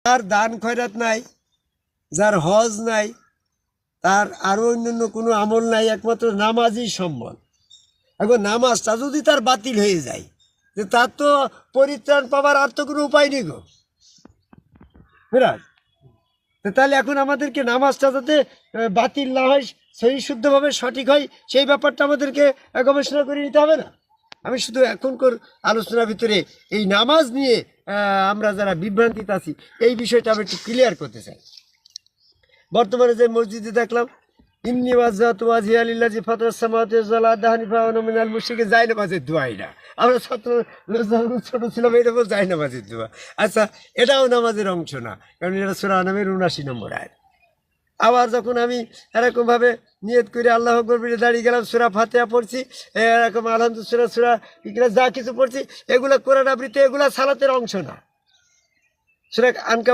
তার দান খয়রাত নাই, যার হজ নাই, তার আরও অন্যান্য কোনো আমল নাই, একমাত্র নামাজই সম্বল। এখন নামাজটা যদি তার বাতিল হয়ে যায়, যে তার তো পরিত্রাণ পাওয়ার আর তো কোনো উপায় নেই গো বিরাট। তাহলে এখন আমাদেরকে নামাজটা যাতে বাতিল না হয়, সেই শুদ্ধভাবে সঠিক হয়, সেই ব্যাপারটা আমাদেরকে গবেষণা করে নিতে হবে না? আমি শুধু এখনকার আলোচনার ভিতরে এই নামাজ নিয়ে আমরা যারা বিভ্রান্তিতে আছি এই বিষয়টা আমি একটু ক্লিয়ার করতে চাই। বর্তমানে যে মসজিদে দেখলাম ইন্নি ওয়াজহাতু ওয়াজহিয়া লিল্লাযী ফাতারাস সামাওয়াতি ওয়াল আরদা হানিফা ওয়া মা আনা মিনাল মুশরিকিন, যায় নামাজের দোয়াই না। আমরা যখন ছোট ছিলাম এটা বল যায় নামাজের দোয়া। আচ্ছা, এটাও নামাজের অংশ না, কারণ এটা সূরা আনামের ৭৯ নম্বর আয়াত। আবার যখন আমি এরকমভাবে নিয়ত করে আল্লাহ আকবার বলে দাঁড়িয়ে গেলাম, সূরা ফাতিহা পড়ছি, এরকম আলহামদুলিল্লাহ সূরা ইখলাস যা কিছু পড়ছি, এগুলো কোরআন আবৃত্তি, এগুলো সালাতের অংশ না। সূরা